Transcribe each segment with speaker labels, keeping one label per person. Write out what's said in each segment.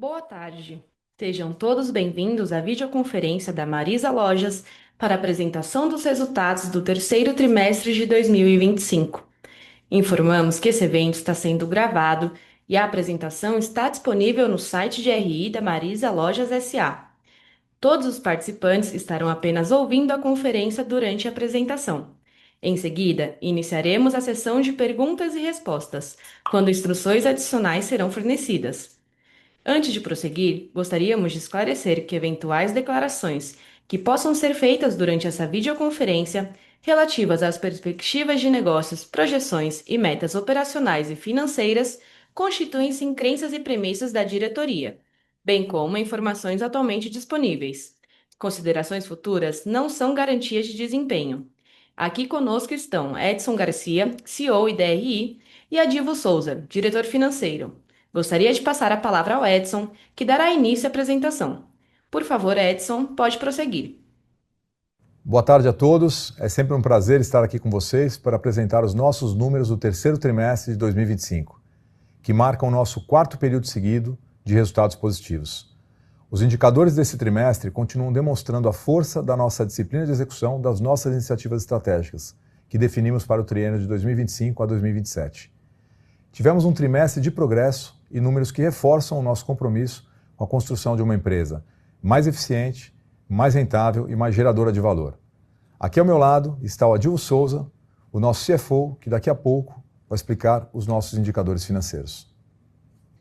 Speaker 1: Boa tarde. Sejam todos bem-vindos à videoconferência da Marisa Lojas para a apresentação dos resultados do terceiro trimestre de 2025. Informamos que esse evento está sendo gravado e a apresentação está disponível no site de RI da Marisa Lojas SA. Todos os participantes estarão apenas ouvindo a conferência durante a apresentação. Em seguida, iniciaremos a sessão de perguntas e respostas, quando instruções adicionais serão fornecidas. Antes de prosseguir, gostaríamos de esclarecer que eventuais declarações que possam ser feitas durante essa videoconferência, relativas às perspectivas de negócios, projeções e metas operacionais e financeiras, constituem-se em crenças e premissas da diretoria, bem como informações atualmente disponíveis. Considerações futuras não são garantias de desempenho. Aqui conosco estão Edson Garcia, CEO e DRI, e Adivo Souza, diretor financeiro. Gostaria de passar a palavra ao Edson, que dará início à apresentação. Por favor, Edson, pode prosseguir.
Speaker 2: Boa tarde a todos. É sempre um prazer estar aqui com vocês para apresentar os nossos números do terceiro trimestre de 2025, que marcam o nosso quarto período seguido de resultados positivos. Os indicadores desse trimestre continuam demonstrando a força da nossa disciplina de execução das nossas iniciativas estratégicas, que definimos para o triênio de 2025 a 2027. Tivemos um trimestre de progresso e números que reforçam o nosso compromisso com a construção de uma empresa mais eficiente, mais rentável e mais geradora de valor. Aqui ao meu lado está o Adivo Souza, o nosso CFO, que daqui a pouco vai explicar os nossos indicadores financeiros.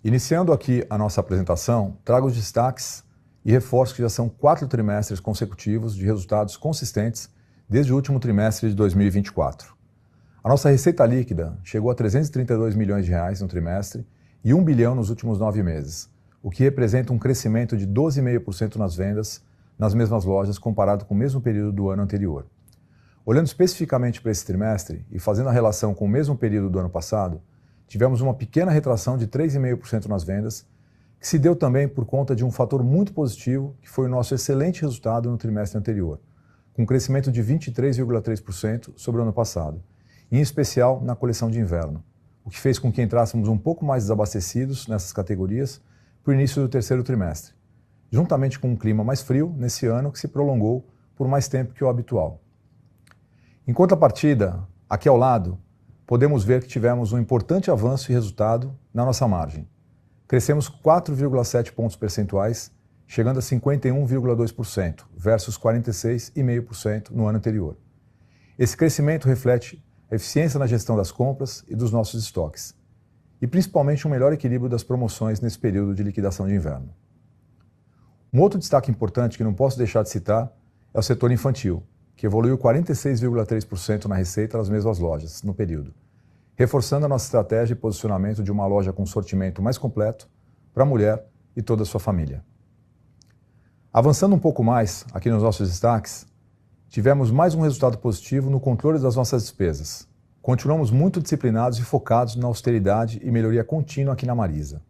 Speaker 2: Iniciando aqui a nossa apresentação, trago os destaques e reforço que já são 4 trimestres consecutivos de resultados consistentes desde o último trimestre de 2024. A nossa receita líquida chegou a 332 milhões de reais no trimestre e 1 bilhão nos últimos 9 meses, o que representa um crescimento de 12,5% nas vendas nas mesmas lojas comparado com o mesmo período do ano anterior. Olhando especificamente para esse trimestre e fazendo a relação com o mesmo período do ano passado, tivemos uma pequena retração de 3,5% nas vendas, que se deu também por conta de um fator muito positivo, que foi o nosso excelente resultado no trimestre anterior, com um crescimento de 23,3% sobre o ano passado, em especial na coleção de inverno, o que fez com que entrássemos um pouco mais desabastecidos nessas categorias para o início do terceiro trimestre, juntamente com um clima mais frio nesse ano que se prolongou por mais tempo que o habitual. Em contrapartida, aqui ao lado, podemos ver que tivemos um importante avanço e resultado na nossa margem. Crescemos 4,7 pontos percentuais, chegando a 51,2% versus 46,5% no ano anterior. Esse crescimento reflete a eficiência na gestão das compras e dos nossos estoques, e principalmente um melhor equilíbrio das promoções nesse período de liquidação de inverno. Um outro destaque importante que não posso deixar de citar é o setor infantil, que evoluiu 46,3% na receita das mesmas lojas no período, reforçando a nossa estratégia e posicionamento de uma loja com sortimento mais completo para a mulher e toda a sua família. Avançando um pouco mais aqui nos nossos destaques, tivemos mais um resultado positivo no controle das nossas despesas. Continuamos muito disciplinados e focados na austeridade e melhoria contínua aqui na Marisa.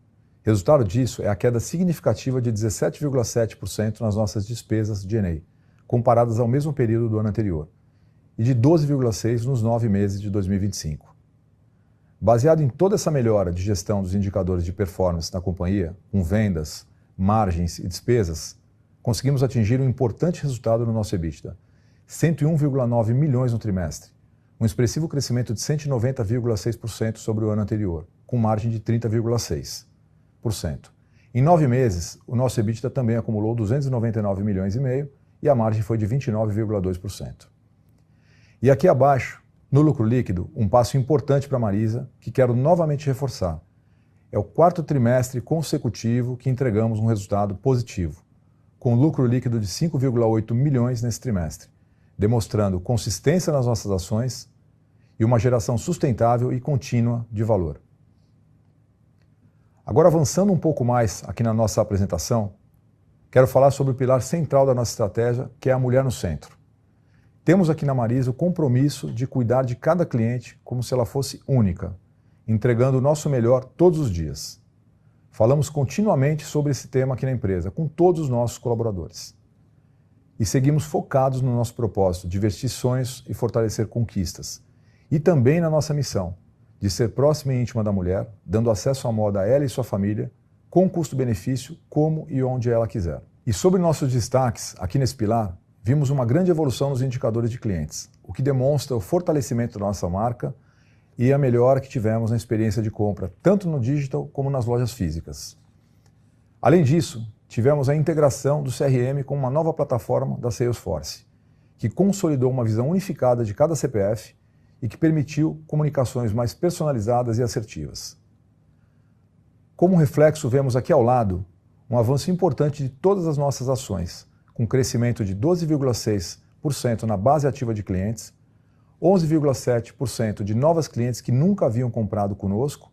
Speaker 2: Resultado disso é a queda significativa de 17,7% nas nossas despesas de G&A, comparadas ao mesmo período do ano anterior, e de 12,6% nos 9 meses de 2025. Baseado em toda essa melhora de gestão dos indicadores de performance na companhia, com vendas, margens e despesas, conseguimos atingir um importante resultado no nosso EBITDA, 101,9 milhões no trimestre, um expressivo crescimento de 190,6% sobre o ano anterior, com margem de 30,6%. Em 9 meses, o nosso EBITDA também acumulou 299 milhões e meio e a margem foi de 29,2%. E aqui abaixo, no lucro líquido, um passo importante para a Marisa, que quero novamente reforçar. É o 4º trimestre consecutivo que entregamos um resultado positivo, com lucro líquido de 5,8 milhões nesse trimestre, demonstrando consistência nas nossas ações e uma geração sustentável e contínua de valor. Agora, avançando um pouco mais aqui na nossa apresentação, quero falar sobre o pilar central da nossa estratégia, que é a mulher no centro. Temos aqui na Marisa o compromisso de cuidar de cada cliente como se ela fosse única, entregando o nosso melhor todos os dias. Falamos continuamente sobre esse tema aqui na empresa, com todos os nossos colaboradores. E seguimos focados no nosso propósito de vestir sonhos e fortalecer conquistas. E também na nossa missão, de ser próxima e íntima da mulher, dando acesso à moda a ela e sua família, com custo-benefício, como e onde ela quiser. E sobre nossos destaques, aqui nesse pilar, vimos uma grande evolução nos indicadores de clientes, o que demonstra o fortalecimento da nossa marca e a melhora que tivemos na experiência de compra, tanto no digital como nas lojas físicas. Além disso, tivemos a integração do CRM com uma nova plataforma da Salesforce, que consolidou uma visão unificada de cada CPF e que permitiu comunicações mais personalizadas e assertivas. Como reflexo, vemos aqui ao lado um avanço importante de todas as nossas ações, com crescimento de 12,6% na base ativa de clientes, 11,7% de novas clientes que nunca haviam comprado conosco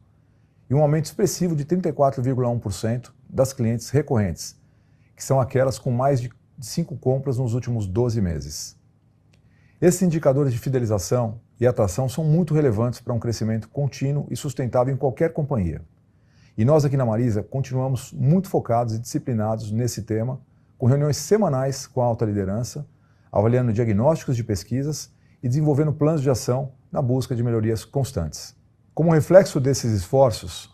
Speaker 2: e um aumento expressivo de 34,1% das clientes recorrentes, que são aquelas com mais de 5 compras nos últimos 12 meses. Esses indicadores de fidelização e atração são muito relevantes para um crescimento contínuo e sustentável em qualquer companhia. E nós aqui na Marisa continuamos muito focados e disciplinados nesse tema, com reuniões semanais com a alta liderança, avaliando diagnósticos de pesquisas e desenvolvendo planos de ação na busca de melhorias constantes. Como reflexo desses esforços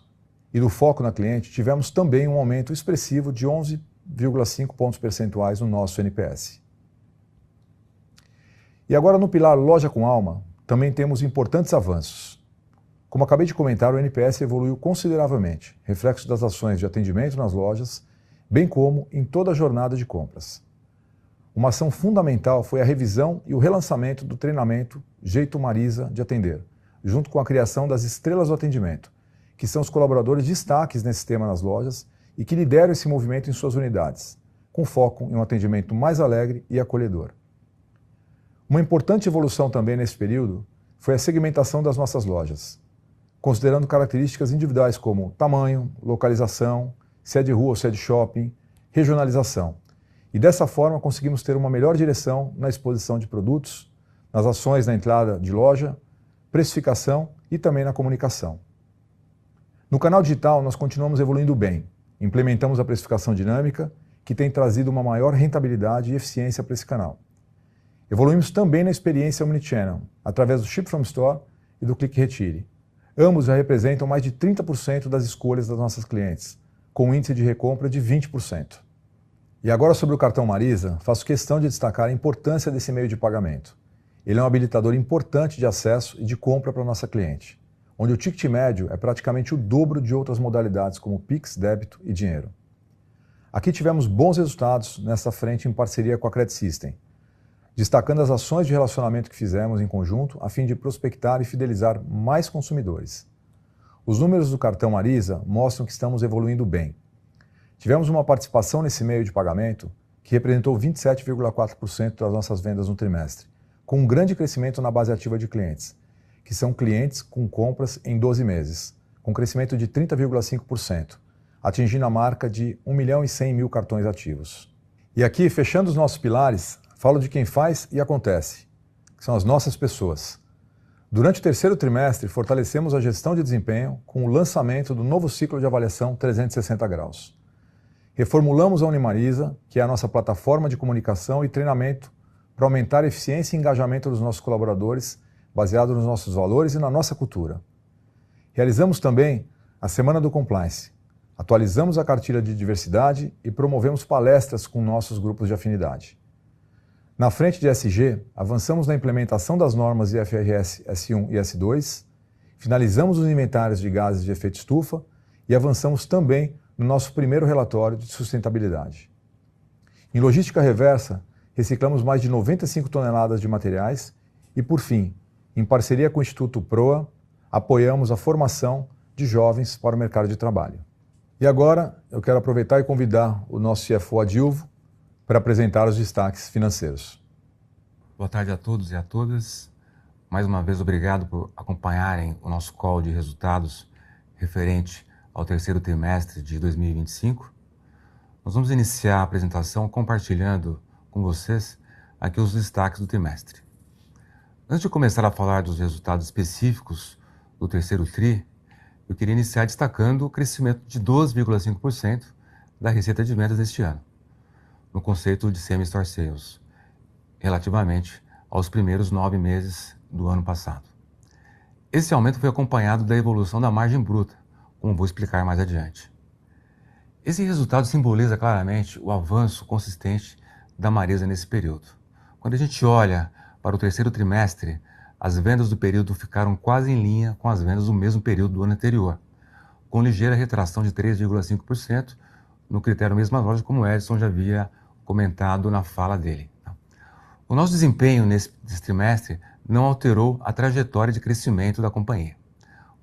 Speaker 2: e do foco na cliente, tivemos também um aumento expressivo de 11,5 pontos percentuais no nosso NPS. E agora no pilar Loja com Alma, também temos importantes avanços. Como acabei de comentar, o NPS evoluiu consideravelmente, reflexo das ações de atendimento nas lojas, bem como em toda a jornada de compras. Uma ação fundamental foi a revisão e o relançamento do treinamento Jeito Marisa de Atender, junto com a criação das estrelas do atendimento, que são os colaboradores destaques nesse tema nas lojas e que lideram esse movimento em suas unidades, com foco em um atendimento mais alegre e acolhedor. Uma importante evolução também nesse período foi a segmentação das nossas lojas, considerando características individuais como tamanho, localização, se é de rua ou se é de shopping, regionalização. E dessa forma conseguimos ter uma melhor direção na exposição de produtos, nas ações na entrada de loja, precificação e também na comunicação. No canal digital nós continuamos evoluindo bem, implementamos a precificação dinâmica, que tem trazido uma maior rentabilidade e eficiência para esse canal. Evoluímos também na experiência Omnichannel, através do Ship from Store e do Clique Retire. Ambos já representam mais de 30% das escolhas das nossas clientes, com um índice de recompra de 20%. E agora sobre o cartão Marisa, faço questão de destacar a importância desse meio de pagamento. Ele é um habilitador importante de acesso e de compra para a nossa cliente, onde o ticket médio é praticamente o dobro de outras modalidades como Pix, débito e dinheiro. Aqui tivemos bons resultados nessa frente em parceria com a Credit System, destacando as ações de relacionamento que fizemos em conjunto a fim de prospectar e fidelizar mais consumidores. Os números do cartão Marisa mostram que estamos evoluindo bem. Tivemos uma participação nesse meio de pagamento que representou 27,4% das nossas vendas no trimestre, com um grande crescimento na base ativa de clientes, que são clientes com compras em 12 meses, com crescimento de 30,5%, atingindo a marca de 1.100.000 cartões ativos. E aqui, fechando os nossos pilares, falo de quem faz e acontece, que são as nossas pessoas. Durante o terceiro trimestre, fortalecemos a gestão de desempenho com o lançamento do novo ciclo de avaliação 360 graus. Reformulamos a Unimarisa, que é a nossa plataforma de comunicação e treinamento para aumentar a eficiência e engajamento dos nossos colaboradores, baseado nos nossos valores e na nossa cultura. Realizamos também a Semana do Compliance. Atualizamos a cartilha de diversidade e promovemos palestras com nossos grupos de afinidade. Na frente de SG, avançamos na implementação das normas IFRS S1 e S2, finalizamos os inventários de gases de efeito estufa e avançamos também no nosso primeiro relatório de sustentabilidade. Em logística reversa, reciclamos mais de 95 toneladas de materiais e, por fim, em parceria com o Instituto PROA, apoiamos a formação de jovens para o mercado de trabalho. E agora, eu quero aproveitar e convidar o nosso CFO Adilvo para apresentar os destaques financeiros.
Speaker 3: Boa tarde a todos e a todas. Mais uma vez, obrigado por acompanharem o nosso call de resultados referente ao terceiro trimestre de 2025. Nós vamos iniciar a apresentação compartilhando com vocês aqui os destaques do trimestre. Antes de começar a falar dos resultados específicos do terceiro TRI, eu queria iniciar destacando o crescimento de 12,5% da receita de vendas deste ano, no conceito de Same-Store Sales, relativamente aos primeiros 9 meses do ano passado. Esse aumento foi acompanhado da evolução da margem bruta, como vou explicar mais adiante. Esse resultado simboliza claramente o avanço consistente da Marisa nesse período. Quando a gente olha para o terceiro trimestre, as vendas do período ficaram quase em linha com as vendas do mesmo período do ano anterior, com ligeira retração de 3,5% no critério mesma loja, como o Edson já havia comentado na fala dele. O nosso desempenho nesse trimestre não alterou a trajetória de crescimento da companhia.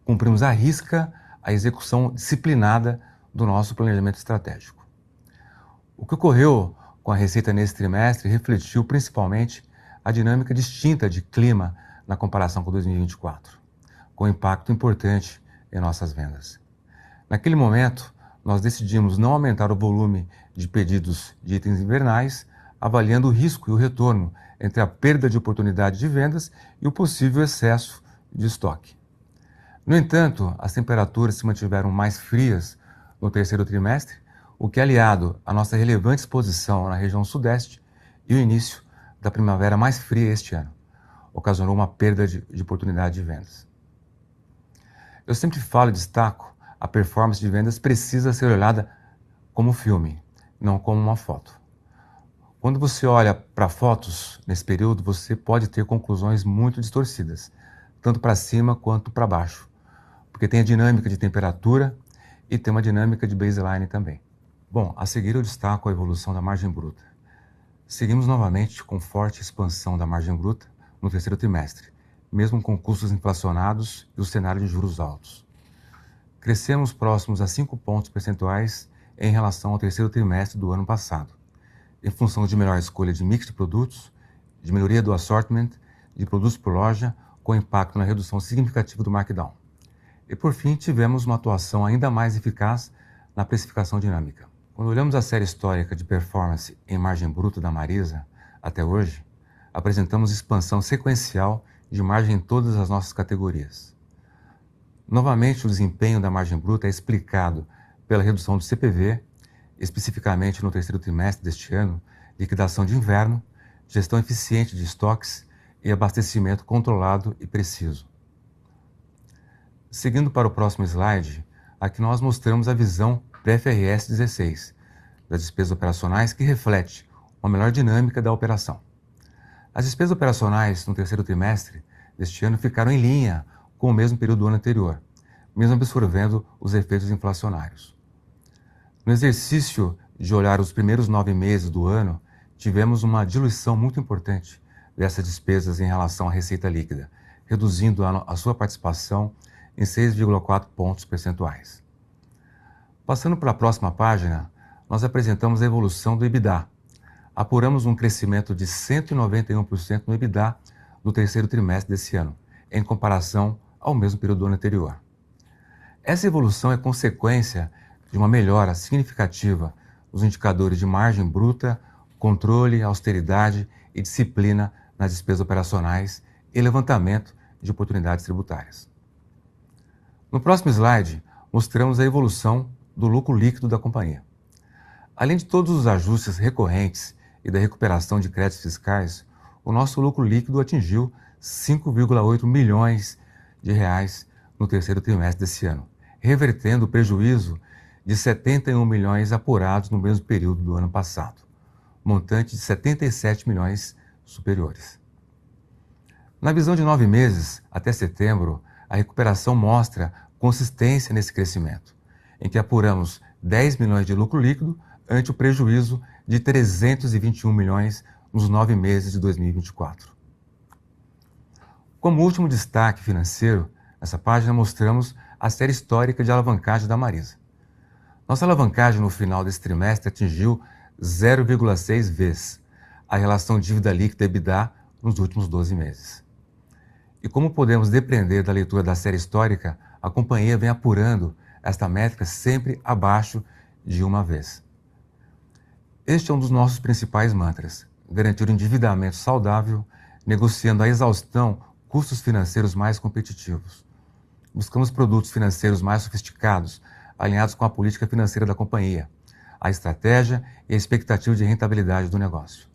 Speaker 3: Cumprimos à risca a execução disciplinada do nosso planejamento estratégico. O que ocorreu com a receita nesse trimestre refletiu principalmente a dinâmica distinta de clima na comparação com 2024, com impacto importante em nossas vendas. Naquele momento, nós decidimos não aumentar o volume de pedidos de itens invernais, avaliando o risco e o retorno entre a perda de oportunidade de vendas e o possível excesso de estoque. No entanto, as temperaturas se mantiveram mais frias no terceiro trimestre, o que, aliado à nossa relevante exposição na região sudeste e o início da primavera mais fria este ano, ocasionou uma perda de oportunidade de vendas. Eu sempre falo e destaco, a performance de vendas precisa ser olhada como filme, não como uma foto. Quando você olha para fotos nesse período, você pode ter conclusões muito distorcidas, tanto para cima quanto para baixo, porque tem a dinâmica de temperatura e tem uma dinâmica de baseline também. Bom, a seguir eu destaco a evolução da margem bruta. Seguimos novamente com forte expansão da margem bruta no terceiro trimestre, mesmo com custos inflacionados e o cenário de juros altos. Crescemos próximos a 5 pontos percentuais em relação ao terceiro trimestre do ano passado, em função de melhor escolha de mix de produtos, de melhoria do assortment, de produtos por loja, com impacto na redução significativa do markdown. E por fim, tivemos uma atuação ainda mais eficaz na precificação dinâmica. Quando olhamos a série histórica de performance em margem bruta da Marisa até hoje, apresentamos expansão sequencial de margem em todas as nossas categorias. Novamente, o desempenho da margem bruta é explicado pela redução do CPV, especificamente no terceiro trimestre deste ano, liquidação de inverno, gestão eficiente de estoques e abastecimento controlado e preciso. Seguindo para o próximo slide, aqui nós mostramos a visão pré-IFRS 16, das despesas operacionais, que reflete uma melhor dinâmica da operação. As despesas operacionais no terceiro trimestre deste ano ficaram em linha com o mesmo período do ano anterior, mesmo absorvendo os efeitos inflacionários. No exercício de olhar os primeiros 9 meses do ano, tivemos uma diluição muito importante dessas despesas em relação à receita líquida, reduzindo a sua participação em 6,4 pontos percentuais. Passando para a próxima página, nós apresentamos a evolução do EBITDA. Apuramos um crescimento de 191% no EBITDA no terceiro trimestre desse ano, em comparação ao mesmo período do ano anterior. Essa evolução é consequência de uma melhora significativa nos indicadores de margem bruta, controle, austeridade e disciplina nas despesas operacionais e levantamento de oportunidades tributárias. No próximo slide, mostramos a evolução do lucro líquido da companhia. Além de todos os ajustes recorrentes e da recuperação de créditos fiscais, o nosso lucro líquido atingiu 5,8 milhões de reais no terceiro trimestre desse ano, revertendo o prejuízo de 71 milhões apurados no mesmo período do ano passado, montante de 77 milhões superiores. Na visão de 9 meses, até setembro, a recuperação mostra consistência nesse crescimento, em que apuramos 10 milhões de lucro líquido ante o prejuízo de 321 milhões nos 9 meses de 2024. Como último destaque financeiro, nessa página mostramos a série histórica de alavancagem da Marisa. Nossa alavancagem no final desse trimestre atingiu 0,6 vezes a relação dívida líquida EBITDA nos últimos 12 meses. E como podemos depender da leitura da série histórica, a companhia vem apurando esta métrica sempre abaixo de 1 vez. Este é um dos nossos principais mantras: garantir o endividamento saudável, negociando a exaustão custos financeiros mais competitivos. Buscamos produtos financeiros mais sofisticados, alinhados com a política financeira da companhia, a estratégia e a expectativa de rentabilidade do negócio.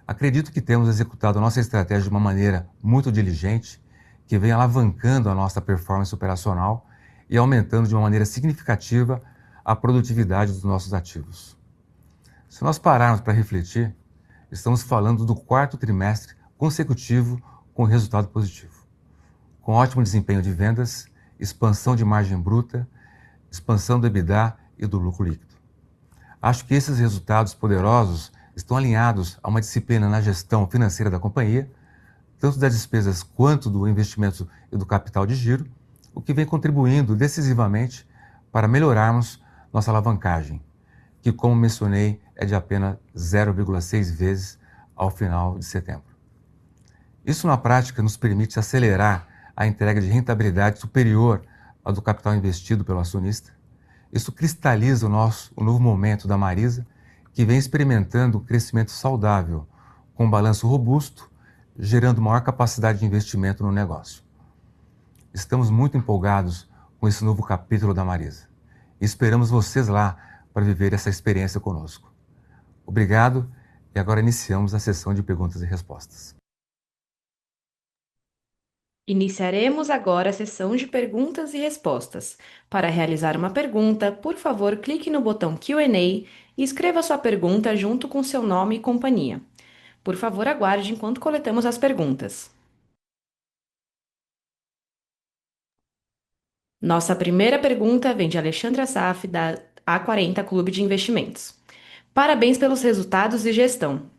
Speaker 3: Acredito que temos executado a nossa estratégia de uma maneira muito diligente, que vem alavancando a nossa performance operacional e aumentando de uma maneira significativa a produtividade dos nossos ativos. Se nós pararmos para refletir, estamos falando do quarto trimestre consecutivo com resultado positivo, com ótimo desempenho de vendas, expansão de margem bruta, expansão do EBITDA e do lucro líquido. Acho que esses resultados poderosos estão alinhados a uma disciplina na gestão financeira da companhia, tanto das despesas quanto do investimento e do capital de giro, o que vem contribuindo decisivamente para melhorarmos nossa alavancagem, que, como mencionei, é de apenas 0,6 vezes ao final de setembro. Isso, na prática, nos permite acelerar a entrega de rentabilidade superior à do capital investido pelo acionista. Isso cristaliza o novo momento da Marisa, que vem experimentando um crescimento saudável, com um balanço robusto, gerando maior capacidade de investimento no negócio. Estamos muito empolgados com esse novo capítulo da Marisa e esperamos vocês lá para viver essa experiência conosco. Obrigado e agora iniciamos a sessão de perguntas e respostas.
Speaker 1: Iniciaremos agora a sessão de perguntas e respostas. Para realizar uma pergunta, por favor, clique no botão Q&A e escreva sua pergunta junto com seu nome e companhia. Por favor, aguarde enquanto coletamos as perguntas. Nossa primeira pergunta vem de Alexandre Assaf, da A40 Clube de Investimentos. Parabéns pelos resultados e gestão.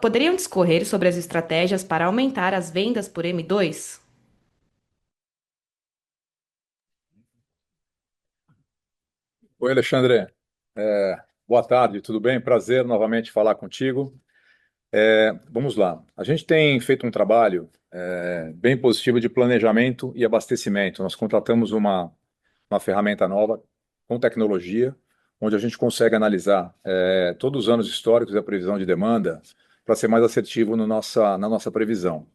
Speaker 1: Poderiam discorrer sobre as estratégias para aumentar as vendas por M2?
Speaker 2: Oi, Alexandre. Boa tarde, tudo bem? Prazer novamente falar contigo. Vamos lá. A gente tem feito um trabalho bem positivo de planejamento e abastecimento. Nós contratamos uma ferramenta nova com tecnologia, onde a gente consegue analisar todos os anos históricos e a previsão de demanda para ser mais assertivo no na nossa previsão.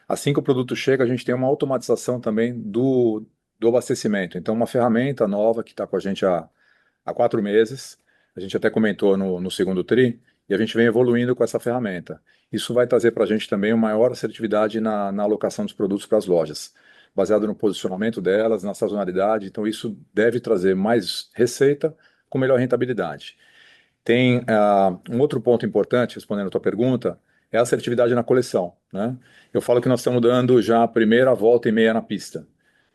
Speaker 2: Assim que o produto chega, a gente tem uma automatização também do abastecimento. Então, uma ferramenta nova que está com a gente há 4 meses. A gente até comentou no segundo TRI, e a gente vem evoluindo com essa ferramenta. Isso vai trazer para a gente também uma maior assertividade na alocação dos produtos para as lojas, baseado no posicionamento delas, na sazonalidade. Então, isso deve trazer mais receita com melhor rentabilidade. Tem um outro ponto importante, respondendo a tua pergunta, é a assertividade na coleção, né? Eu falo que nós estamos dando já a primeira volta e meia na pista.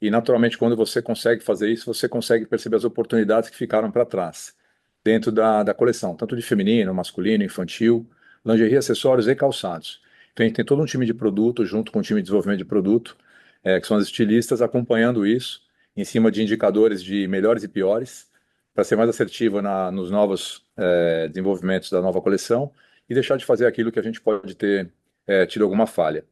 Speaker 2: E, naturalmente, quando você consegue fazer isso, você consegue perceber as oportunidades que ficaram para trás, dentro da coleção, tanto de feminino, masculino, infantil, lingerie, acessórios e calçados. Então, a gente tem todo um time de produto, junto com o time de desenvolvimento de produto, que são as estilistas, acompanhando isso, em cima de indicadores de melhores e piores, para ser mais assertiva nos novos desenvolvimentos da nova coleção e deixar de fazer aquilo que a gente pode ter tido alguma falha.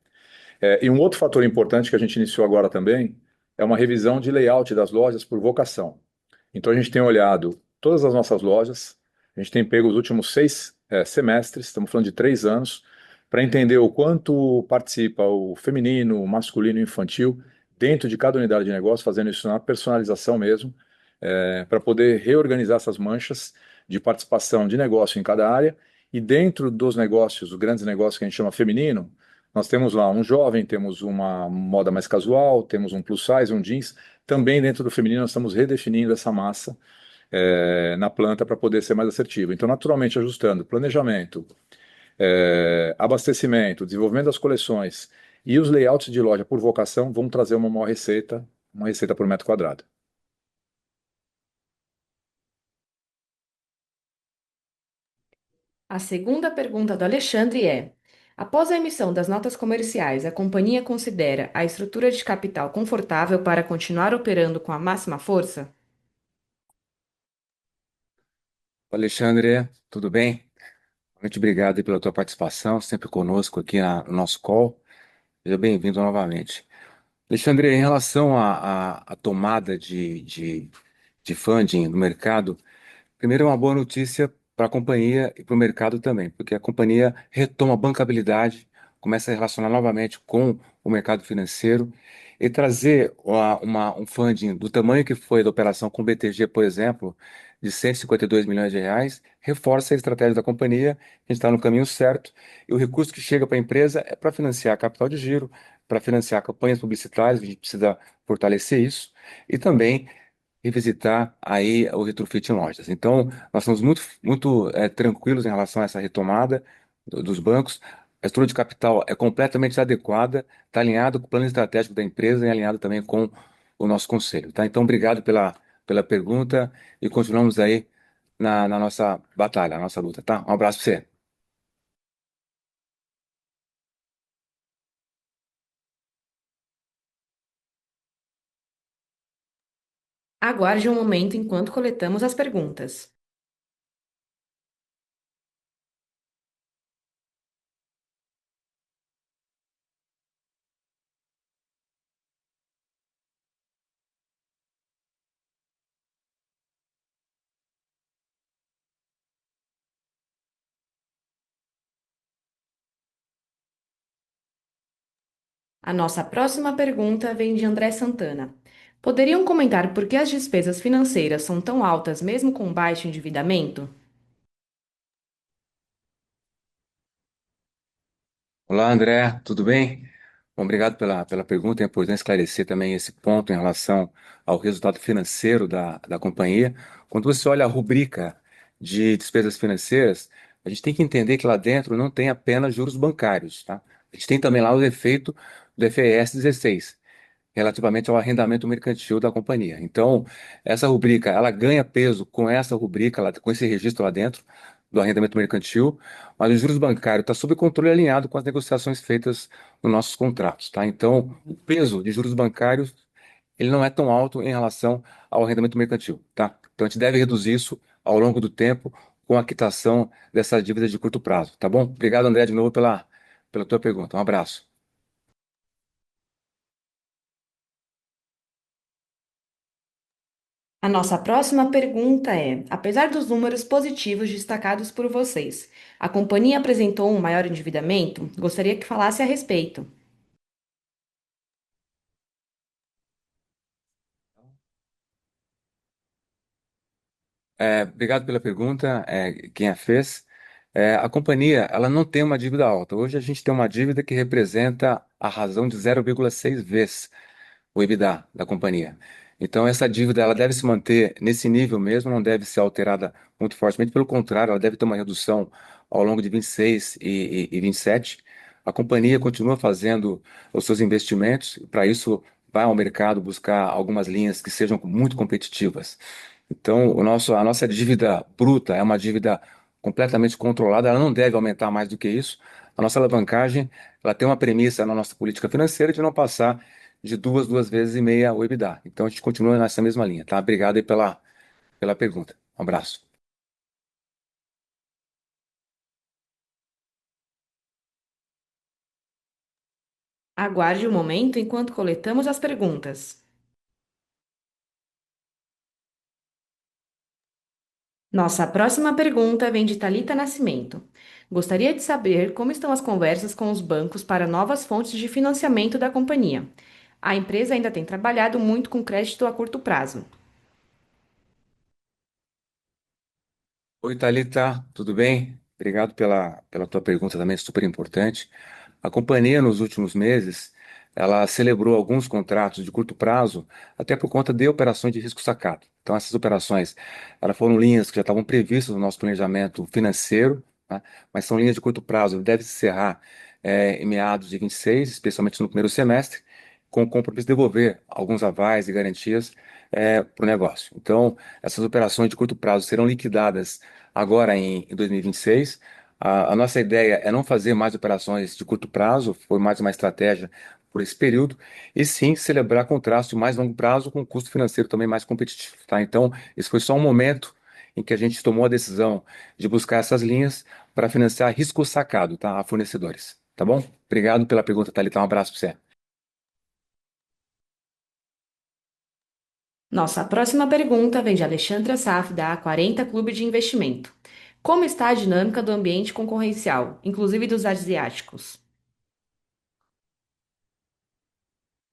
Speaker 2: E um outro fator importante que a gente iniciou agora também é uma revisão de layout das lojas por vocação. Então a gente tem olhado todas as nossas lojas, a gente tem pego os últimos 6 semestres, estamos falando de 3 anos, para entender o quanto participa o feminino, o masculino e o infantil dentro de cada unidade de negócio, fazendo isso na personalização mesmo, para poder reorganizar essas manchas de participação de negócio em cada área. E dentro dos negócios, os grandes negócios que a gente chama feminino, nós temos lá um jovem, temos uma moda mais casual, temos um plus size, um jeans. Também dentro do feminino nós estamos redefinindo essa massa na planta para poder ser mais assertivo. Então, naturalmente, ajustando planejamento, abastecimento, desenvolvimento das coleções e os layouts de loja por vocação vão trazer uma maior receita, uma receita por metro quadrado.
Speaker 1: A segunda pergunta do Alexandre é: após a emissão das notas comerciais, a companhia considera a estrutura de capital confortável para continuar operando com a máxima força?
Speaker 3: Alexandre, tudo bem? Muito obrigado aí pela tua participação, sempre conosco aqui no nosso call. Seja bem-vindo novamente. Alexandre, em relação à tomada de funding no mercado, primeiro é uma boa notícia para a companhia e para o mercado também, porque a companhia retoma a bancabilidade, começa a relacionar novamente com o mercado financeiro e trazer um funding do tamanho que foi da operação com o BTG, por exemplo, de 152 milhões de reais, reforça a estratégia da companhia, a gente está no caminho certo, e o recurso que chega para a empresa é para financiar capital de giro, para financiar campanhas publicitárias, a gente precisa fortalecer isso, e também revisitar aí o retrofit em lojas. Então, nós estamos muito tranquilos em relação a essa retomada dos bancos. A estrutura de capital é completamente adequada, está alinhado com o plano estratégico da empresa e alinhado também com o nosso conselho, tá? Então, obrigado pela pergunta e continuamos aí na nossa batalha, na nossa luta, tá? Um abraço para você.
Speaker 1: Aguarde um momento enquanto coletamos as perguntas. A nossa próxima pergunta vem de André Santana. Poderiam comentar por que as despesas financeiras são tão altas mesmo com baixo endividamento?
Speaker 3: Olá, André, tudo bem? Bom, obrigado pela pergunta. É importante esclarecer também esse ponto em relação ao resultado financeiro da companhia. Quando você olha a rubrica de despesas financeiras, a gente tem que entender que lá dentro não tem apenas juros bancários, tá? A gente tem também lá o efeito do FES 16 relativamente ao arrendamento mercantil da companhia. Então, essa rubrica, ela ganha peso com essa rubrica, com esse registro lá dentro do arrendamento mercantil, mas os juros bancários está sob controle e alinhado com as negociações feitas nos nossos contratos, tá? Então, o peso de juros bancários, ele não é tão alto em relação ao arrendamento mercantil, tá? Então, a gente deve reduzir isso ao longo do tempo com a quitação dessas dívidas de curto prazo, tá bom? Obrigado, André, de novo pela tua pergunta. Um abraço.
Speaker 1: A nossa próxima pergunta é: apesar dos números positivos destacados por vocês, a companhia apresentou um maior endividamento? Gostaria que falasse a respeito.
Speaker 3: Obrigado pela pergunta, quem a fez. A companhia, ela não tem uma dívida alta. Hoje a gente tem uma dívida que representa a razão de 0,6 vezes o EBITDA da companhia. Então, essa dívida ela deve se manter nesse nível mesmo, não deve ser alterada muito fortemente. Pelo contrário, ela deve ter uma redução ao longo de 26 e 27. A companhia continua fazendo os seus investimentos, para isso vai ao mercado buscar algumas linhas que sejam muito competitivas. Então, a nossa dívida bruta é uma dívida completamente controlada, ela não deve aumentar mais do que isso. A nossa alavancagem, ela tem uma premissa na nossa política financeira de não passar de duas vezes e meia o EBITDA. Então, a gente continua nessa mesma linha, tá? Obrigado aí pela pergunta. Um abraço.
Speaker 1: Aguarde um momento enquanto coletamos as perguntas. Nossa próxima pergunta vem de Talita Nascimento. Gostaria de saber como estão as conversas com os bancos para novas fontes de financiamento da companhia. A empresa ainda tem trabalhado muito com crédito a curto prazo.
Speaker 3: Oi, Thalita, tudo bem? Obrigado pela tua pergunta também, super importante. A companhia, nos últimos meses, ela celebrou alguns contratos de curto prazo, até por conta de operações de risco sacado. Então, essas operações, elas foram linhas que já estavam previstas no nosso planejamento financeiro, tá? Mas são linhas de curto prazo, deve se encerrar em meados de 26, especialmente no primeiro semestre, com o compromisso de devolver alguns avais e garantias para o negócio. Então, essas operações de curto prazo serão liquidadas agora em 2026. A nossa ideia é não fazer mais operações de curto prazo, foi mais uma estratégia por esse período, e sim celebrar contratos de mais longo prazo com custo financeiro também mais competitivo, tá? Então, esse foi só um momento em que a gente tomou a decisão de buscar essas linhas para financiar risco sacado, tá? A fornecedores, tá bom? Obrigado pela pergunta, Thalita. Um abraço para você.
Speaker 1: Nossa próxima pergunta vem de Alexandra Saf, da A40 Clube de Investimento. Como está a dinâmica do ambiente concorrencial, inclusive dos asiáticos?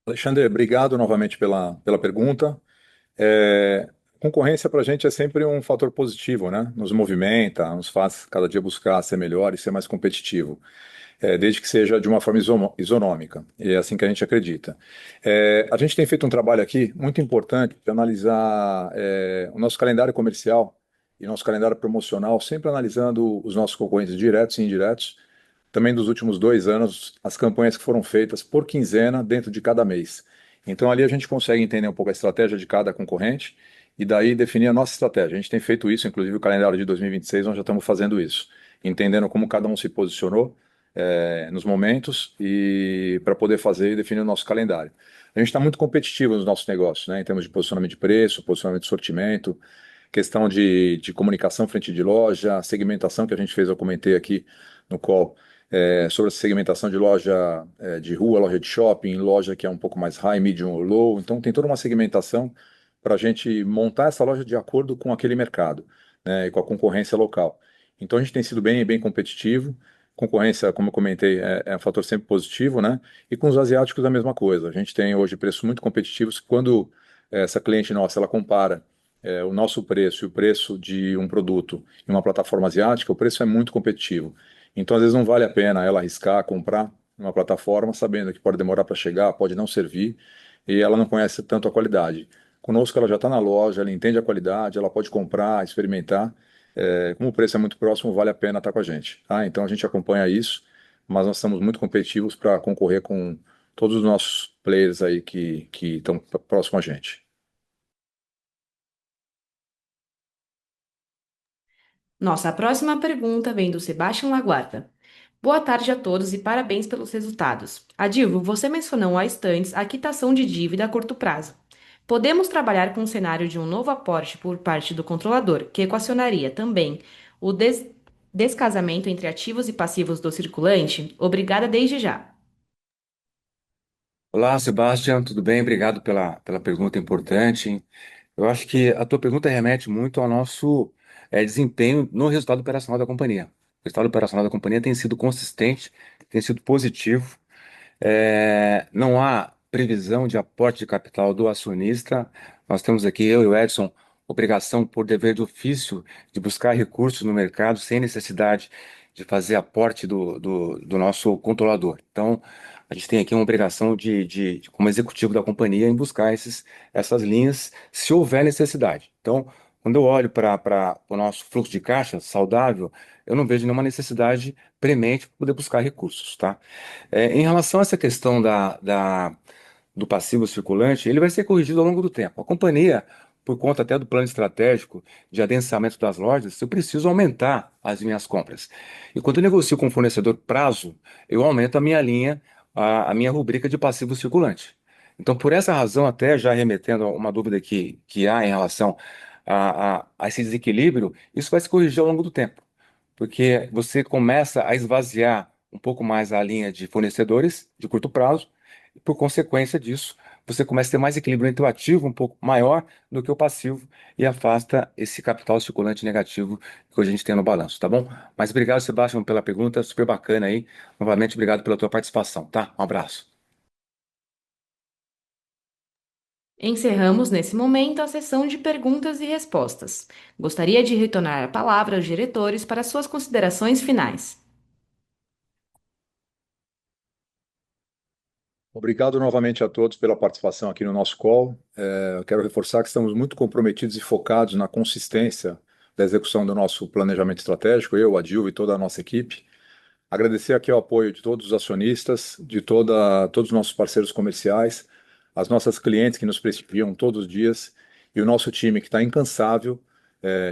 Speaker 4: Alexandre, obrigado novamente pela pergunta. É,
Speaker 2: Concorrência para a gente é sempre um fator positivo, né? Nos movimenta, nos faz cada dia buscar ser melhor e ser mais competitivo, desde que seja de uma forma isonômica. E é assim que a gente acredita. A gente tem feito um trabalho aqui muito importante de analisar o nosso calendário comercial e nosso calendário promocional, sempre analisando os nossos concorrentes diretos e indiretos, também dos últimos 2 anos, as campanhas que foram feitas por quinzena dentro de cada mês. Então ali a gente consegue entender um pouco a estratégia de cada concorrente e daí definir a nossa estratégia. A gente tem feito isso, inclusive o calendário de 2026, nós já estamos fazendo isso, entendendo como cada um se posicionou nos momentos e para poder fazer e definir o nosso calendário. A gente está muito competitivo nos nossos negócios, né, em termos de posicionamento de preço, posicionamento de sortimento, questão de comunicação frente de loja, segmentação que a gente fez, eu comentei aqui no call, sobre a segmentação de loja de rua, loja de shopping, loja que é um pouco mais high, medium ou low. Então, tem toda uma segmentação para a gente montar essa loja de acordo com aquele mercado, né, e com a concorrência local. Então, a gente tem sido bem competitivo. Concorrência, como eu comentei, é um fator sempre positivo, né? E com os asiáticos a mesma coisa. A gente tem hoje preços muito competitivos. Quando essa cliente nossa ela compara o nosso preço e o preço de um produto em uma plataforma asiática, o preço é muito competitivo. Então, às vezes, não vale a pena ela arriscar comprar uma plataforma, sabendo que pode demorar para chegar, pode não servir, e ela não conhece tanto a qualidade. Conosco, ela já está na loja, ela entende a qualidade, ela pode comprar, experimentar. Como o preço é muito próximo, vale a pena estar com a gente. Tá? Então, a gente acompanha isso, mas nós estamos muito competitivos para concorrer com todos os nossos players aí que estão próximo a gente.
Speaker 1: Nossa próxima pergunta vem do Sebastião Laguarda. Boa tarde a todos e parabéns pelos resultados. Adilvo, você mencionou há instantes a quitação de dívida a curto prazo. Podemos trabalhar com o cenário de um novo aporte por parte do controlador, que equacionaria também o descasamento entre ativos e passivos do circulante? Obrigada desde já.
Speaker 3: Olá, Sebastião, tudo bem? Obrigado pela pergunta importante. Eu acho que a tua pergunta remete muito ao nosso desempenho no resultado operacional da companhia. O resultado operacional da companhia tem sido consistente, tem sido positivo. Não há previsão de aporte de capital do acionista. Nós temos aqui, eu e o Edson, obrigação por dever de ofício de buscar recursos no mercado sem necessidade de fazer aporte do nosso controlador. Então, a gente tem aqui uma obrigação como executivo da companhia, em buscar essas linhas se houver necessidade. Então, quando eu olho para o nosso fluxo de caixa saudável, eu não vejo nenhuma necessidade premente para poder buscar recursos, tá? Em relação a essa questão do passivo circulante, ele vai ser corrigido ao longo do tempo. A companhia, por conta até do plano estratégico de adensamento das lojas, eu preciso aumentar as minhas compras. E quando eu negocio com o fornecedor prazo, eu aumento a minha linha, a minha rubrica de passivo circulante. Então, por essa razão, até já remetendo a uma dúvida que há em relação a esse desequilíbrio, isso vai se corrigir ao longo do tempo, porque você começa a esvaziar um pouco mais a linha de fornecedores de curto prazo, e por consequência disso, você começa a ter mais equilíbrio entre o ativo um pouco maior do que o passivo e afasta esse capital circulante negativo que hoje a gente tem no balanço, tá bom? Mas obrigado, Sebastião, pela pergunta, super bacana aí. Novamente, obrigado pela tua participação, tá? Um abraço.
Speaker 1: Encerramos nesse momento a sessão de perguntas e respostas. Gostaria de retornar a palavra aos diretores para suas considerações finais.
Speaker 2: Obrigado novamente a todos pela participação aqui no nosso call. Eu quero reforçar que estamos muito comprometidos e focados na consistência da execução do nosso planejamento estratégico, eu, a Dilva e toda a nossa equipe. Agradecer aqui o apoio de todos os acionistas, de todos os nossos parceiros comerciais, as nossas clientes que nos prestigiam todos os dias e o nosso time que está incansável,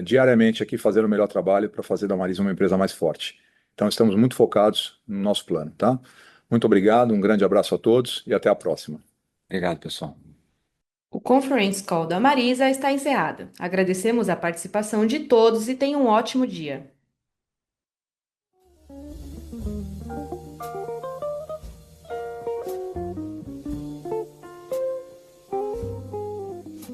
Speaker 2: diariamente aqui fazendo o melhor trabalho para fazer da Marisa uma empresa mais forte. Então, estamos muito focados no nosso plano, tá? Muito obrigado, um grande abraço a todos e até a próxima.
Speaker 3: Obrigado, pessoal.
Speaker 1: O conference call da Marisa está encerrado. Agradecemos a participação de todos e tenham um ótimo dia.